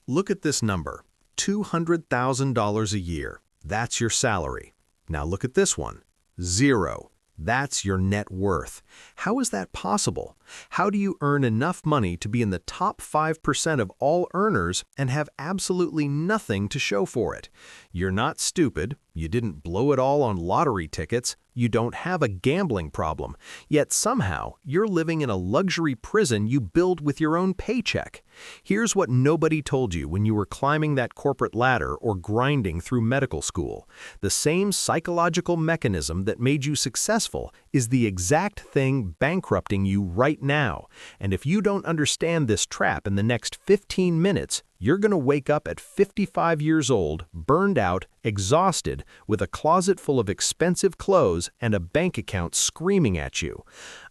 Look at this number, $200,000 a year. That's your salary. Now look at this one, zero. That's your net worth. How is that possible? How do you earn enough money to be in the top 5% of all earners and have absolutely nothing to show for it? You're not stupid. You didn't blow it all on lottery tickets. You don't have a gambling problem. Yet somehow, you're living in a luxury prison you build with your own paycheck. Here's what nobody told you when you were climbing that corporate ladder or grinding through medical school. The same psychological mechanism that made you successful is the exact thing bankrupting you right now. And if you don't understand this trap in the next 15 minutes, you're going to wake up at 55 years old, burned out, exhausted, with a closet full of expensive clothes and a bank account screaming at you.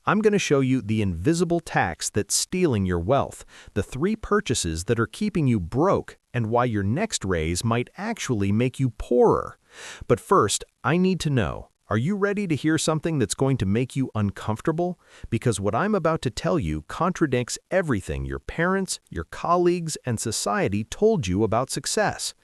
I'm going to show you the invisible tax that's stealing your wealth, the 3 purchases that are keeping you broke, and why your next raise might actually make you poorer. But first, I need to know, are you ready to hear something that's going to make you uncomfortable? Because what I'm about to tell you contradicts everything your parents, your colleagues, and society told you about success.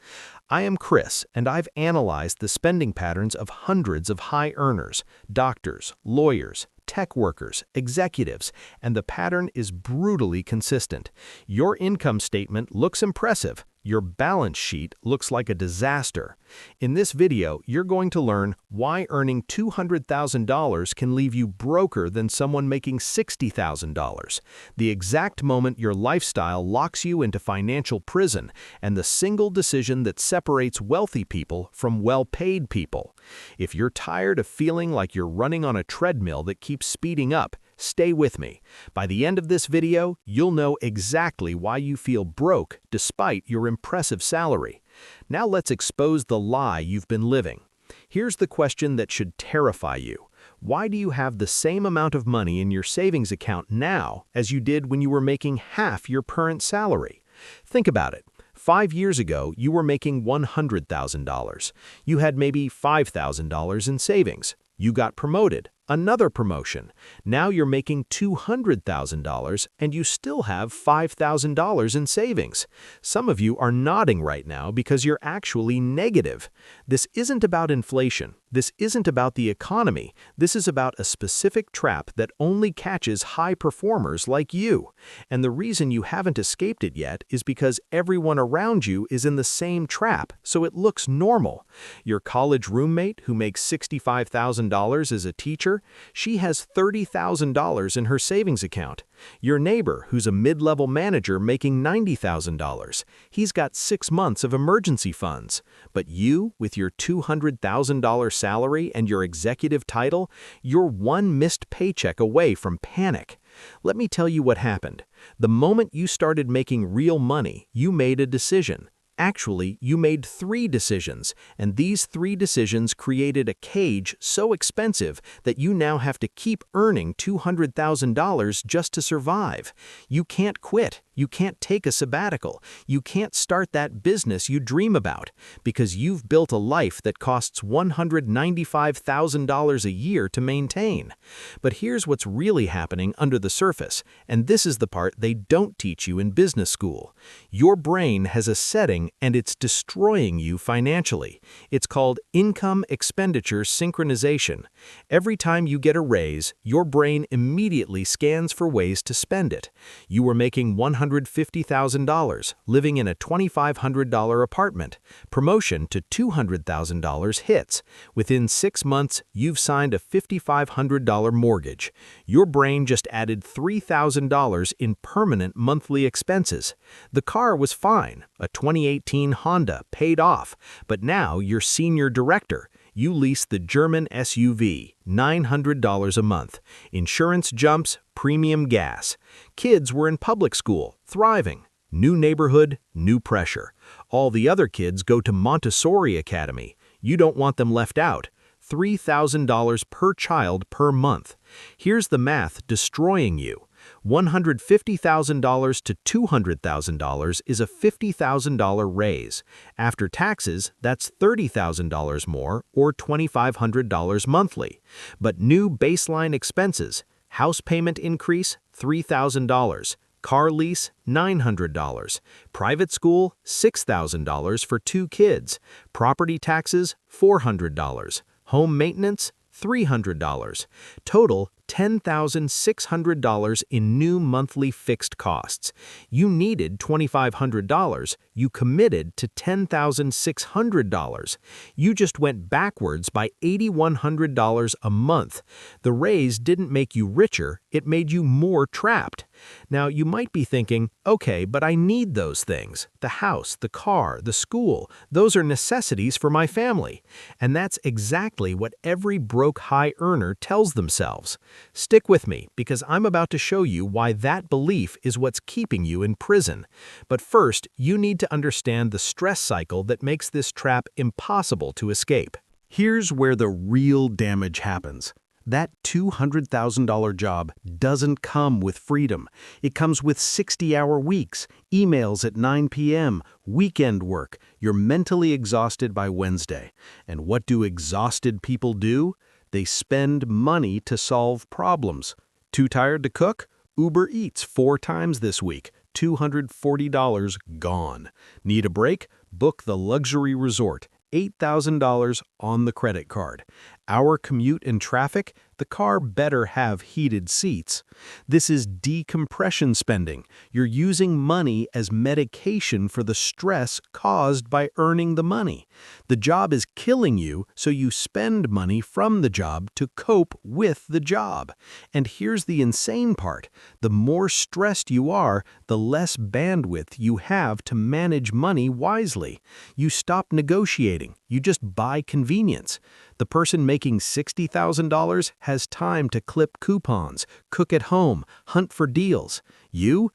I am Chris, and I've analyzed the spending patterns of hundreds of high earners, doctors, lawyers, tech workers, executives, and the pattern is brutally consistent. Your income statement looks impressive. Your balance sheet looks like a disaster. In this video, you're going to learn why earning $200,000 can leave you broker than someone making $60,000, the exact moment your lifestyle locks you into financial prison, and the single decision that separates wealthy people from well-paid people. If you're tired of feeling like you're running on a treadmill that keeps speeding up, stay with me. By the end of this video, you'll know exactly why you feel broke despite your impressive salary. Now let's expose the lie you've been living. Here's the question that should terrify you. Why do you have the same amount of money in your savings account now as you did when you were making half your current salary? Think about it. 5 years ago, you were making $100,000. You had maybe $5,000 in savings. You got promoted, another promotion. Now you're making $200,000 and you still have $5,000 in savings. Some of you are nodding right now because you're actually negative. This isn't about inflation. This isn't about the economy. This is about a specific trap that only catches high performers like you. And the reason you haven't escaped it yet is because everyone around you is in the same trap, so it looks normal. Your college roommate who makes $65,000 as a teacher, she has $30,000 in her savings account. Your neighbor, who's a mid-level manager making $90,000, he's got 6 months of emergency funds. But you, with your $200,000 salary and your executive title, you're one missed paycheck away from panic. Let me tell you what happened. The moment you started making real money, you made a decision. Actually, you made 3 decisions, and these 3 decisions created a cage so expensive that you now have to keep earning $200,000 just to survive. You can't quit. You can't take a sabbatical. You can't start that business you dream about because you've built a life that costs $195,000 a year to maintain. But here's what's really happening under the surface, and this is the part they don't teach you in business school. Your brain has a setting and it's destroying you financially. It's called Income-Expenditure Synchronization. Every time you get a raise, your brain immediately scans for ways to spend it. You were making $150,000, living in a $2,500 apartment. Promotion to $200,000 hits. Within 6 months, you've signed a $5,500 mortgage. Your brain just added $3,000 in permanent monthly expenses. The car was fine. A 2018 Honda paid off. But now you're senior director. You lease the German SUV, $900 a month. Insurance jumps, premium gas. Kids were in public school, thriving. New neighborhood, new pressure. All the other kids go to Montessori Academy. You don't want them left out. $3,000 per child per month. Here's the math destroying you. $150,000 to $200,000 is a $50,000 raise. After taxes, that's $30,000 more, or $2,500 monthly. But new baseline expenses, house payment increase, $3,000. Car lease, $900. Private school, $6,000 for 2 kids. Property taxes, $400. Home maintenance, $300. Total, $10,600 in new monthly fixed costs. You needed $2,500. You committed to $10,600. You just went backwards by $8,100 a month. The raise didn't make you richer, it made you more trapped. Now, you might be thinking, okay, but I need those things. The house, the car, the school, those are necessities for my family. And that's exactly what every broke high earner tells themselves. Stick with me, because I'm about to show you why that belief is what's keeping you in prison. But first, you need to understand the stress cycle that makes this trap impossible to escape. Here's where the real damage happens. That $200,000 job doesn't come with freedom. It comes with 60-hour weeks, emails at 9 p.m., weekend work. You're mentally exhausted by Wednesday. And what do exhausted people do? They spend money to solve problems. Too tired to cook? Uber Eats 4 times this week. $240 gone. Need a break? Book the luxury resort. $8,000 on the credit card. Our commute in traffic? The car better have heated seats. This is decompression spending. You're using money as medication for the stress caused by earning the money. The job is killing you, so you spend money from the job to cope with the job. And here's the insane part. The more stressed you are, the less bandwidth you have to manage money wisely. You stop negotiating. You just buy convenience. The person making $60,000 has time to clip coupons, cook at home, hunt for deals. You'll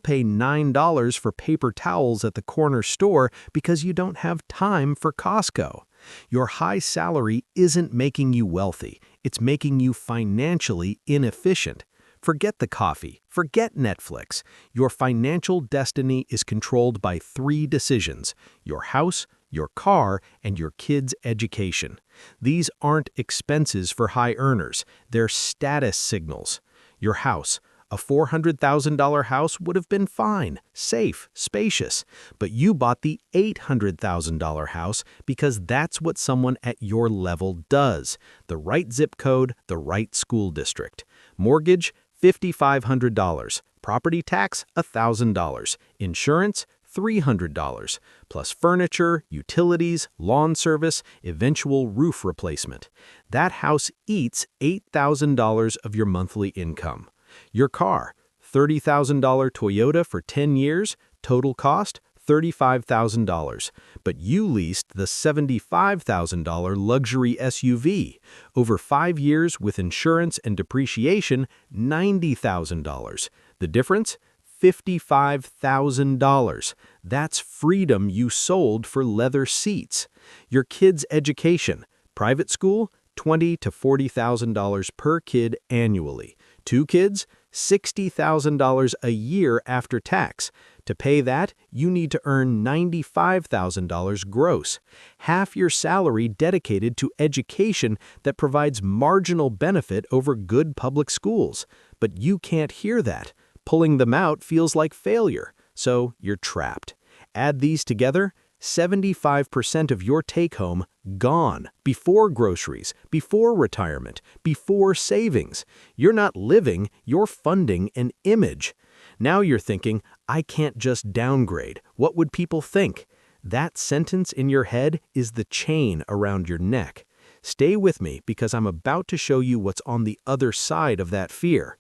pay $9 for paper towels at the corner store because you don't have time for Costco. Your high salary isn't making you wealthy. It's making you financially inefficient. Forget the coffee. Forget Netflix. Your financial destiny is controlled by 3 decisions: your house, your car, and your kids' education. These aren't expenses for high earners. They're status signals. Your house. A $400,000 house would have been fine, safe, spacious. But you bought the $800,000 house because that's what someone at your level does. The right zip code, the right school district. Mortgage, $5,500. Property tax, $1,000. Insurance, $300, plus furniture, utilities, lawn service, eventual roof replacement. That house eats $8,000 of your monthly income. Your car, $30,000 Toyota for 10 years, total cost, $35,000. But you leased the $75,000 luxury SUV. Over 5 years with insurance and depreciation, $90,000. The difference? $55,000. That's freedom you sold for leather seats. Your kids' education. Private school, $20,000 to $40,000 per kid annually. 2 kids, $60,000 a year after tax. To pay that, you need to earn $95,000 gross. Half your salary dedicated to education that provides marginal benefit over good public schools. But you can't hear that. Pulling them out feels like failure, so you're trapped. Add these together, 75% of your take-home gone, before groceries, before retirement, before savings. You're not living, you're funding an image. Now you're thinking, I can't just downgrade. What would people think? That sentence in your head is the chain around your neck. Stay with me because I'm about to show you what's on the other side of that fear.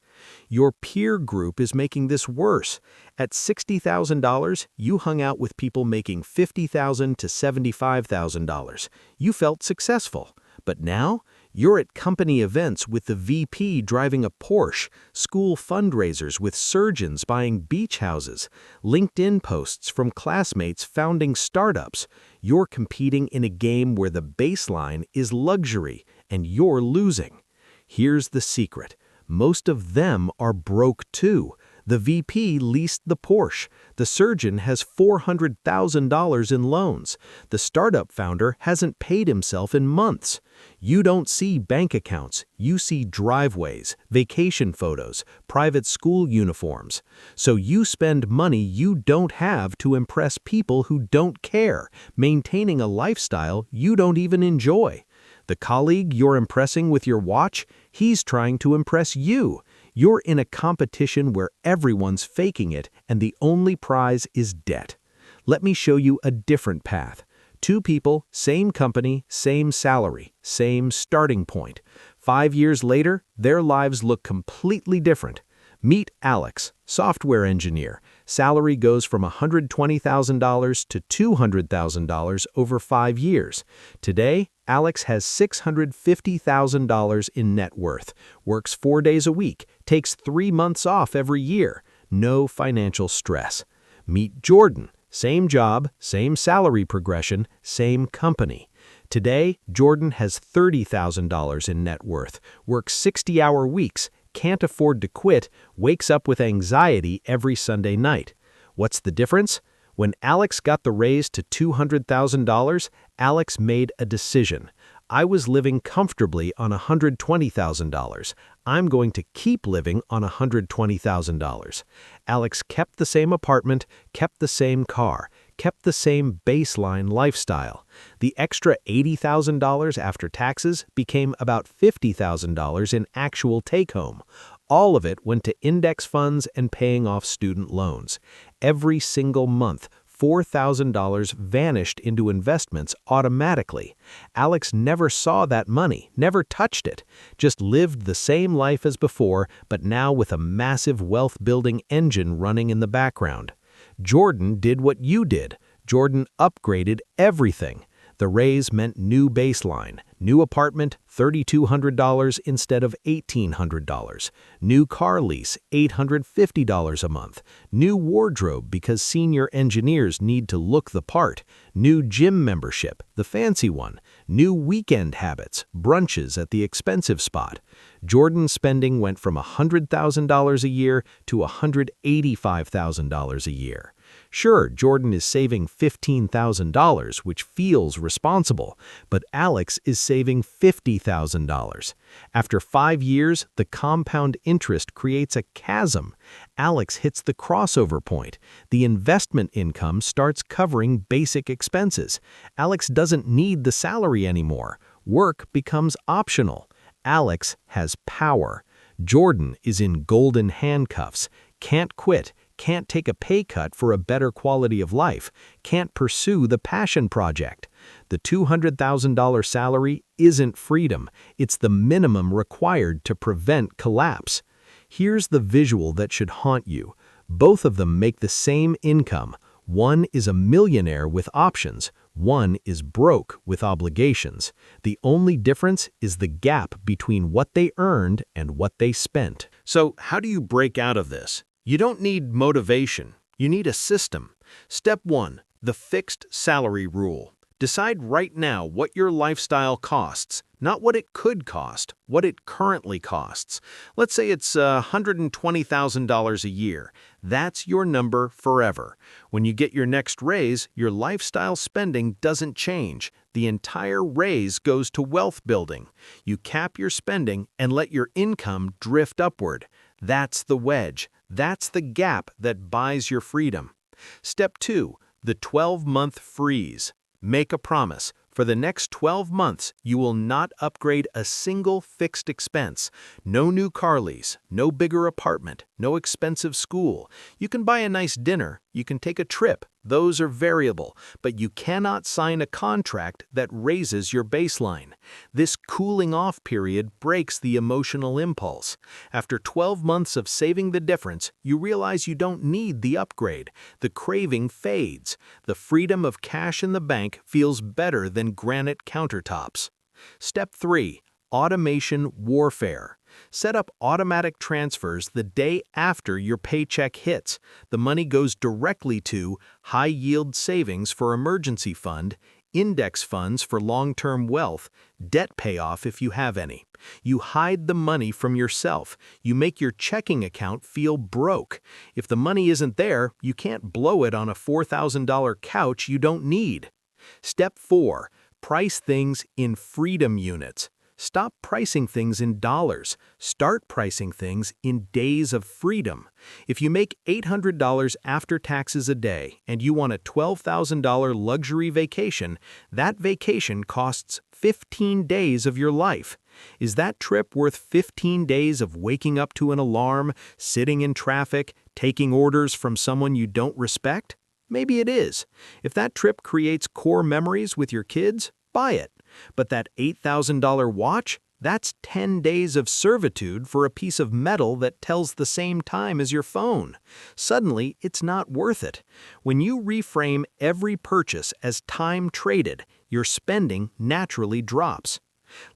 Your peer group is making this worse. At $60,000, you hung out with people making $50,000 to $75,000. You felt successful. But now, you're at company events with the VP driving a Porsche, school fundraisers with surgeons buying beach houses, LinkedIn posts from classmates founding startups. You're competing in a game where the baseline is luxury, and you're losing. Here's the secret. Most of them are broke too. The VP leased the Porsche. The surgeon has $400,000 in loans. The startup founder hasn't paid himself in months. You don't see bank accounts. You see driveways, vacation photos, private school uniforms. So you spend money you don't have to impress people who don't care, maintaining a lifestyle you don't even enjoy. The colleague you're impressing with your watch, he's trying to impress you. You're in a competition where everyone's faking it and the only prize is debt. Let me show you a different path. Two people, same company, same salary, same starting point. 5 years later, their lives look completely different. Meet Alex, software engineer. Salary goes from $120,000 to $200,000 over 5 years. Today, Alex has $650,000 in net worth, works 4 days a week, takes 3 months off every year. No financial stress. Meet Jordan. Same job, same salary progression, same company. Today, Jordan has $30,000 in net worth, works 60-hour weeks, can't afford to quit, wakes up with anxiety every Sunday night. What's the difference? When Alex got the raise to $200,000, Alex made a decision. I was living comfortably on $120,000. I'm going to keep living on $120,000. Alex kept the same apartment, kept the same car, kept the same baseline lifestyle. The extra $80,000 after taxes became about $50,000 in actual take-home. All of it went to index funds and paying off student loans. Every single month, $4,000 vanished into investments automatically. Alex never saw that money, never touched it, just lived the same life as before, but now with a massive wealth-building engine running in the background. Jordan did what you did. Jordan upgraded everything. The raise meant new baseline, new apartment, $3,200 instead of $1,800, new car lease, $850 a month, new wardrobe because senior engineers need to look the part, new gym membership, the fancy one, new weekend habits, brunches at the expensive spot. Jordan's spending went from $100,000 a year to $185,000 a year. Sure, Jordan is saving $15,000, which feels responsible, but Alex is saving $50,000. After 5 years, the compound interest creates a chasm. Alex hits the crossover point. The investment income starts covering basic expenses. Alex doesn't need the salary anymore. Work becomes optional. Alex has power. Jordan is in golden handcuffs, can't quit, can't take a pay cut for a better quality of life, can't pursue the passion project. The $200,000 salary isn't freedom, it's the minimum required to prevent collapse. Here's the visual that should haunt you. Both of them make the same income. One is a millionaire with options. One is broke with obligations. The only difference is the gap between what they earned and what they spent. So, how do you break out of this? You don't need motivation. You need a system. Step 1. The fixed salary rule. Decide right now what your lifestyle costs, not what it could cost, what it currently costs. Let's say it's $120,000 a year. That's your number forever. When you get your next raise, your lifestyle spending doesn't change. The entire raise goes to wealth building. You cap your spending and let your income drift upward. That's the wedge. That's the gap that buys your freedom. Step 2. The 12-month freeze. Make a promise. For the next 12 months, you will not upgrade a single fixed expense. No new car lease, no bigger apartment, no expensive school. You can buy a nice dinner, you can take a trip. Those are variable, but you cannot sign a contract that raises your baseline. This cooling off period breaks the emotional impulse. After 12 months of saving the difference, you realize you don't need the upgrade. The craving fades. The freedom of cash in the bank feels better than granite countertops. Step 3. Automation warfare. Set up automatic transfers the day after your paycheck hits. The money goes directly to high-yield savings for emergency fund, index funds for long-term wealth, debt payoff if you have any. You hide the money from yourself. You make your checking account feel broke. If the money isn't there, you can't blow it on a $4,000 couch you don't need. Step 4. Price things in freedom units. Stop pricing things in dollars. Start pricing things in days of freedom. If you make $800 after taxes a day and you want a $12,000 luxury vacation, that vacation costs 15 days of your life. Is that trip worth 15 days of waking up to an alarm, sitting in traffic, taking orders from someone you don't respect? Maybe it is. If that trip creates core memories with your kids, buy it. But that $8,000 watch? That's 10 days of servitude for a piece of metal that tells the same time as your phone. Suddenly, it's not worth it. When you reframe every purchase as time traded, your spending naturally drops.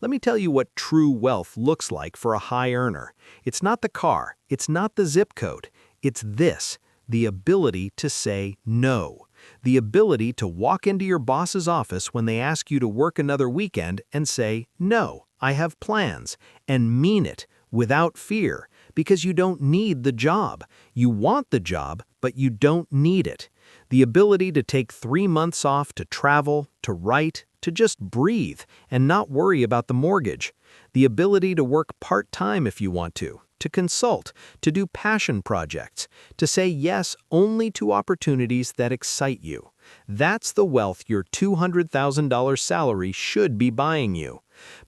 Let me tell you what true wealth looks like for a high earner. It's not the car, it's not the zip code. It's this, the ability to say no. The ability to walk into your boss's office when they ask you to work another weekend and say, "No, I have plans," and mean it without fear, because you don't need the job. You want the job, but you don't need it. The ability to take 3 months off to travel, to write, to just breathe and not worry about the mortgage. The ability to work part-time if you want to consult, to do passion projects, to say yes only to opportunities that excite you. That's the wealth your $200,000 salary should be buying you.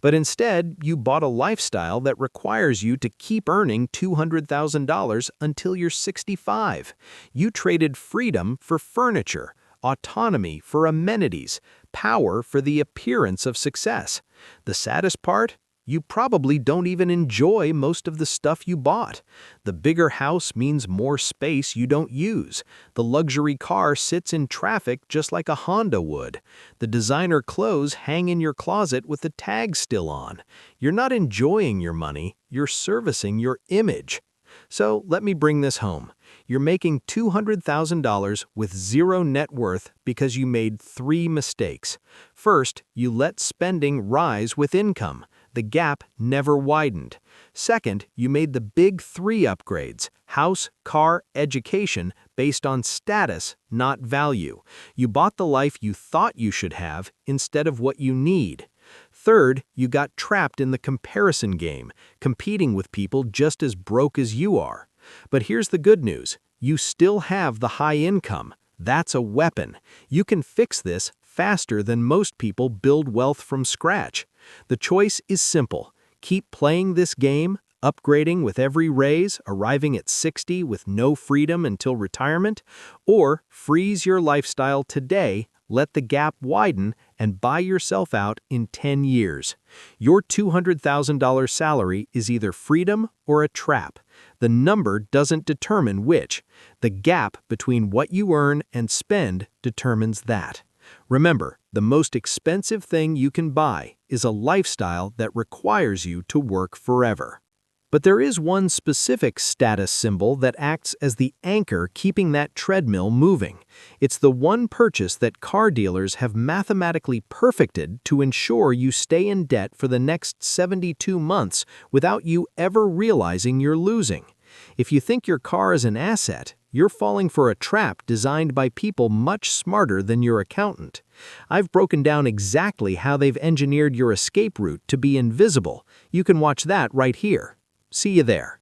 But instead, you bought a lifestyle that requires you to keep earning $200,000 until you're 65. You traded freedom for furniture, autonomy for amenities, power for the appearance of success. The saddest part? You probably don't even enjoy most of the stuff you bought. The bigger house means more space you don't use. The luxury car sits in traffic just like a Honda would. The designer clothes hang in your closet with the tag still on. You're not enjoying your money, you're servicing your image. So let me bring this home. You're making $200,000 with zero net worth because you made 3 mistakes. First, you let spending rise with income. The gap never widened. Second, you made the big 3 upgrades: house, car, education, based on status, not value. You bought the life you thought you should have instead of what you need. Third, you got trapped in the comparison game, competing with people just as broke as you are. But here's the good news. You still have the high income. That's a weapon. You can fix this faster than most people build wealth from scratch. The choice is simple. Keep playing this game, upgrading with every raise, arriving at 60 with no freedom until retirement, or freeze your lifestyle today, let the gap widen, and buy yourself out in 10 years. Your $200,000 salary is either freedom or a trap. The number doesn't determine which. The gap between what you earn and spend determines that. Remember, the most expensive thing you can buy is a lifestyle that requires you to work forever. But there is one specific status symbol that acts as the anchor keeping that treadmill moving. It's the one purchase that car dealers have mathematically perfected to ensure you stay in debt for the next 72 months without you ever realizing you're losing. If you think your car is an asset, you're falling for a trap designed by people much smarter than your accountant. I've broken down exactly how they've engineered your escape route to be invisible. You can watch that right here. See you there.